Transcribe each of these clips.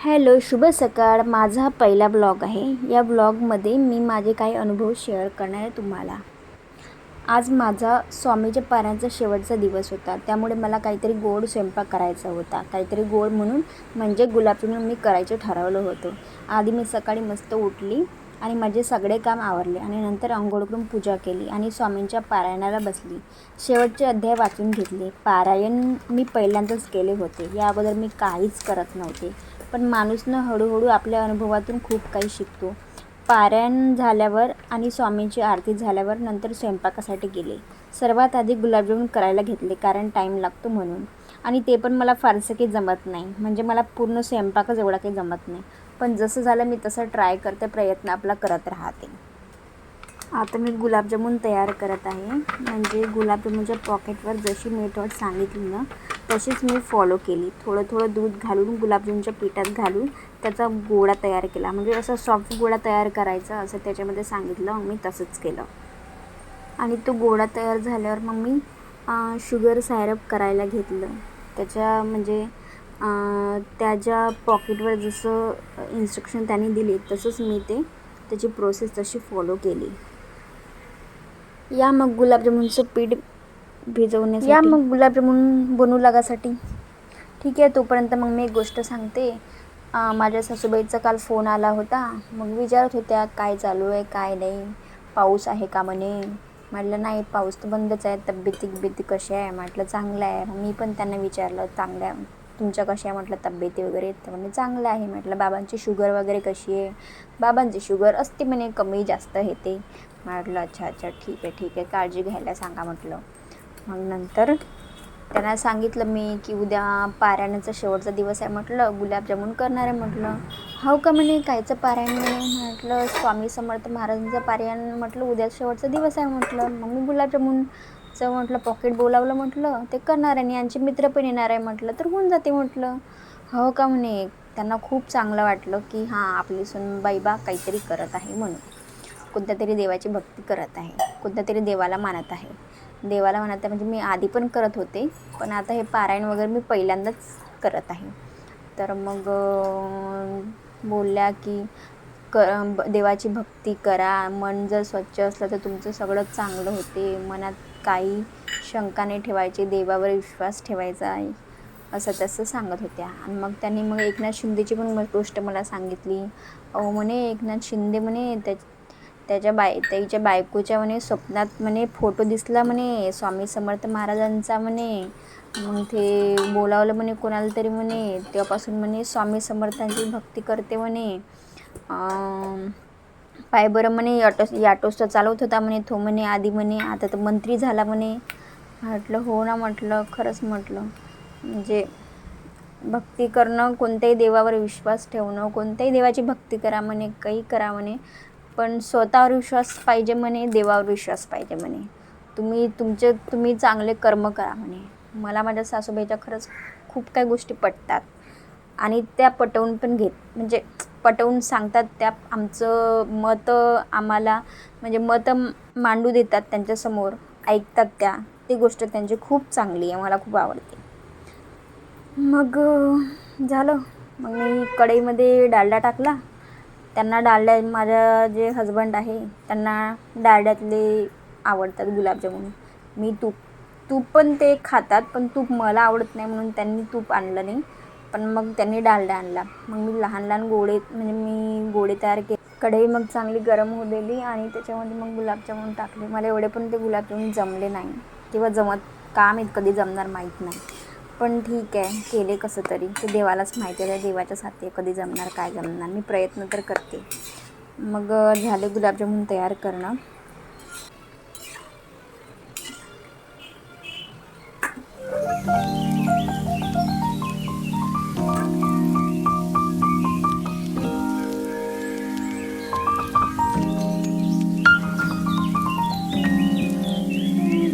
Hello, शुभ सकाळ. माझा पहिला ब्लॉग आहे. या ब्लॉगमध्ये मी माझे काही अनुभव शेअर करणार आहे तुम्हाला. आज माझा स्वामीच्या पारायणाचा शेवटचा दिवस होता, त्यामुळे मला काहीतरी गोड स्वयंपाक करायचा होता. काहीतरी गोड म्हणून म्हणजे गुलाबजामुन मी करायचं ठरवलं होतं. आधी मी सकाळी मस्त उठली आणि माझे सगळे काम आवरले आणि नंतर अंघोळ करून पूजा केली आणि स्वामींच्या पारायणाला बसली. शेवटचे अध्याय वाचून घेतले. पारायण मी पहिल्यांदाच केले होते. या अगोदर मी काहीच करत नव्हते. पण माणूस हळूहळू आपल्या अनुभवातून खूप काही शिकतो. पारायण झाल्यावर आणि स्वामींची आरती झाल्यावर नंतर स्वयंपाकासाठी गेले. सर्वात आधी गुलाबजामुन करायला घेतले, कारण टाईम लागतो म्हणून. आणि ते पण मला फारसं काही जमत नाही, म्हणजे मला पूर्ण स्वयंपाकच एवढा काही जमत नाही. पण जसं झालं मी तसं ट्राय करते, प्रयत्न आपला करत राहते. आता मी गुलाबजामुन तयार करत आहे. म्हणजे गुलाबजामुनच्या पॉकेटवर जशी मेथड सांगितली ना तशीच मी फॉलो केली. थोडं थोडं दूध घालून गुलाबजामुनच्या पिठात घालून त्याचा गोळा तयार केला. म्हणजे असं सॉफ्ट गोळा तयार करायचा असं त्याच्यामध्ये सांगितलं, मी तसंच केलं. आणि तो गोळा तयार झाल्यावर मग मी शुगर सायरप करायला घेतलं. त्याच्या म्हणजे त्याच्या पॉकेटवर जसं इन्स्ट्रक्शन त्यांनी दिली तसंच मी त्याची प्रोसेस तशी फॉलो केली. या मग गुलाबजामुनचं पीठ भिजवण्यासाठी, या मग गुलाबजामुन बनवू लागासाठी. ठीक आहे, तोपर्यंत मग मी एक गोष्ट सांगते. माझ्या सासूबाईचा काल फोन आला होता. मग विचारत होत्या काय चालू आहे काय नाही, पाऊस आहे का म्हणे. म्हटलं नाही, पाऊस तर बंदच आहे. तब्येती कशी आहे म्हटलं चांगलं आहे. मग मी पण त्यांना विचारलं चांगल्या तुमच्या कशा आहे म्हटलं तब्येती वगैरे. तर म्हणजे चांगलं आहे म्हटलं. बाबांची शुगर वगैरे कशी आहे. बाबांची शुगर असते म्हणे, कमी जास्त येते. म्हटलं अच्छा ठीक आहे काळजी घ्यायला सांगा म्हटलं. मग नंतर त्यांना सांगितलं मी की उद्या पारायणाचा शेवटचा दिवस आहे म्हटलं, गुलाबजामुन करणार आहे म्हटलं. हो का म्हणे, कायचं पारायण म्हणे. म्हटलं स्वामी समर्थ महाराजांचं पारायण म्हटलं, उद्या शेवटचा दिवस आहे म्हटलं. मग मी गुलाबजामुनचं म्हटलं पॉकेट बोलावलं म्हटलं, ते करणार आहे आणि यांचे मित्र पण येणार आहे म्हटलं, तर होऊन जाते म्हटलं. हो का म्हणे. त्यांना खूप चांगलं वाटलं की हां आपली सुनबाई बा काहीतरी करत आहे म्हणून. कोणत्या तरी देवाची भक्ती करत आहे, कोणत्या तरी देवाला मानत आहे. देवाला म्हणत आहे म्हणजे मी आधी पण करत होते, पण आता हे पारायण वगैरे मी पहिल्यांदाच करत आहे. तर मग बोलल्या की देवाची भक्ती करा, मन जर स्वच्छ असलं तर तुमचं सगळं चांगलं होते. मनात काही शंका नाही ठेवायची, देवावर विश्वास ठेवायचा आहे, असं तसं सांगत होत्या. आणि मग त्यांनी मग एकनाथ शिंदेची पण गोष्ट मला सांगितली. म्हणे एकनाथ शिंदे म्हणे त्याच्या बायकोच्या म्हणे स्वप्नात म्हणे फोटो दिसला म्हणे स्वामी समर्थ महाराजांचा म्हणे. मग ते बोलावलं म्हणे कोणाला तरी म्हणे, तेव्हापासून म्हणे स्वामी समर्थांची भक्ती करते म्हणे. पाय बरं म्हणे याटोस तर चालवत होता म्हणे तो म्हणे आधी म्हणे, आता तर मंत्री झाला म्हणे. म्हटलं हो ना म्हटलं, खरंच म्हटलं. म्हणजे भक्ती करणं, कोणत्याही देवावर विश्वास ठेवणं, कोणत्याही देवाची भक्ती करा म्हणे, काही करा म्हणे, पण स्वतःवर विश्वास पाहिजे म्हणे, देवावर विश्वास पाहिजे म्हणे. तुम्ही चांगले कर्म करा म्हणे. मला माझ्या सासूबाईच्या खरंच खूप काही गोष्टी पटतात आणि त्या पटवून पण म्हणजे पटवून सांगतात. त्या आमचं मतं आम्हाला म्हणजे मतं मांडू देतात त्यांच्यासमोर, ऐकतात त्या. ती गोष्ट त्यांची खूप चांगली आहे, मला खूप आवडते. मग झालं. मग मी कढईमध्ये डालडा टाकला. त्यांना डालडा, माझा जे हजबंड आहे त्यांना डालड्यातले आवडतात गुलाबजामुन. मी तूप पण ते खातात, पण तूप मला आवडत नाही म्हणून त्यांनी तूप आणलं नाही, पण मग त्यांनी डालडा आणला. मग मी लहान गोळे तयार केले. कढई मग चांगली गरम होऊ दिली आणि त्याच्यामध्ये मग गुलाबजामुन टाकले. मला एवढे पण ते गुलाबजामुन जमले नाही किंवा कधी जमणार माहीत नाही. पण ठीक आहे, केले कसं तरी. ते देवालाच माहिती आहे, देवाच्याच हाती कधी जमणार काय जमणार. मी प्रयत्न तर करते. मग झाले गुलाबजामुन तयार करणं.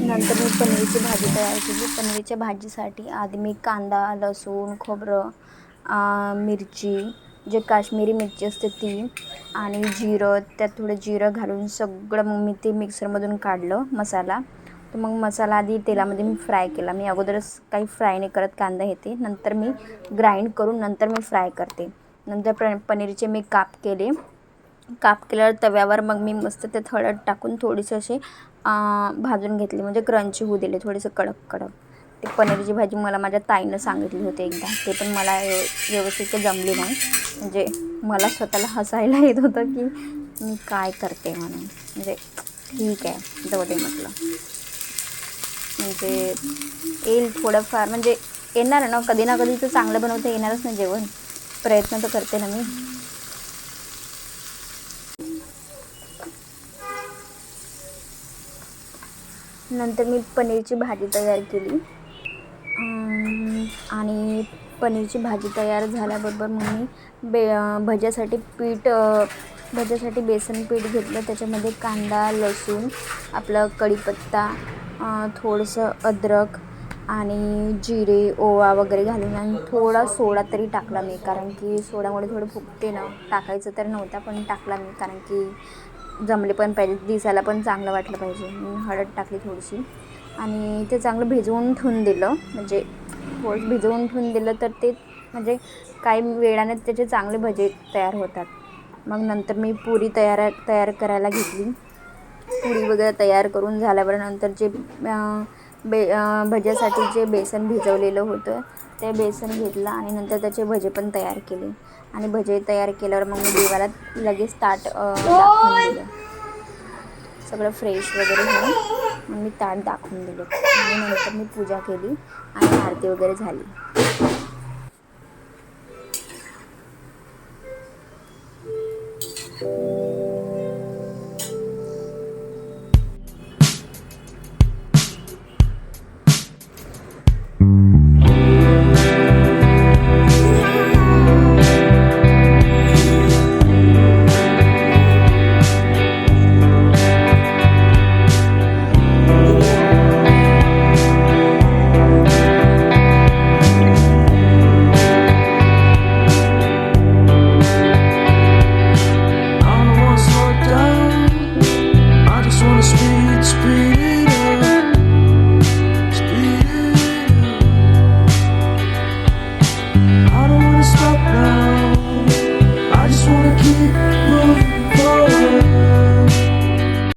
नंतर मी पनीरची भाजी तयार केली. पनीरच्या भाजीसाठी आधी मी कांदा, लसूण, खोबरं, मिरची, जे काश्मीरी मिरची असते ती, आणि जिरं, त्यात थोडं जिरं घालून सगळं मग मी ते मिक्सरमधून काढलं मसाला. तर मग मसाला आधी तेलामध्ये मी फ्राय केला. मी अगोदरच काही फ्राय नाही करत कांदा हे ते, नंतर मी ग्राइंड करून नंतर मी फ्राय करते. नंतर पनीरचे मी काप केल्यावर तव्यावर मग मी मस्त ते हळद टाकून थोडीसे असे भाजून घेतले, म्हणजे क्रंची होऊ दिले, थोडेसे कडक. ते पनीरची भाजी मला माझ्या ताईनं सांगितली होती एकदा, ते पण मला व्यवस्थित जमली नाही, म्हणजे मला स्वतःला हसायला येत होतं की मी काय करते म्हणून. म्हणजे ठीक आहे, जाऊ दे म्हटलं, म्हणजे येईल थोडंफार, म्हणजे येणार ना कधी ना कधी तर चांगलं बनवता येणारच ना जेवण, प्रयत्न तर करते ना मी. नंतर मी पनीरची भाजी तयार केली आणि पनीरची भाजी तयार झाल्याबरोबर मग मी भज्यासाठी बेसन पीठ घेतलं. त्याच्यामध्ये कांदा, लसूण, आपलं कढीपत्ता, थोडंसं अद्रक आणि जिरे, ओवा वगैरे घालून आणि थोडा सोडा तरी टाकला मी, कारण की सोड्यामुळे थोडं फुगते ना. टाकायचं तर नव्हता पण टाकला मी, कारण की जमले पण पाहिजे, दिसायला पण चांगलं वाटलं पाहिजे. मी हळद टाकली थोडीशी आणि ते चांगलं भिजवून ठेवून दिलं, म्हणजे थोडं भिजवून ठेवून दिलं तर ते म्हणजे काही वेळाने त्याचे चांगले भजे तयार होतात. मग नंतर मी पुरी तयार करायला घेतली. पुरी वगैरे तयार करून झाल्यावर नंतर जे भज्यासाठी जे बेसन भिजवलेलं होतं ते बेसन घेतलं आणि नंतर त्याचे भजे पण तयार केले. आणि भजे तयार केल्यावर मग मी देवाला लगेच ताट दाखवून दिलं, सगळं फ्रेश वगैरे होऊन मग मी ताट दाखवून दिलं आणि नंतर मी पूजा केली आणि आरती वगैरे झाली.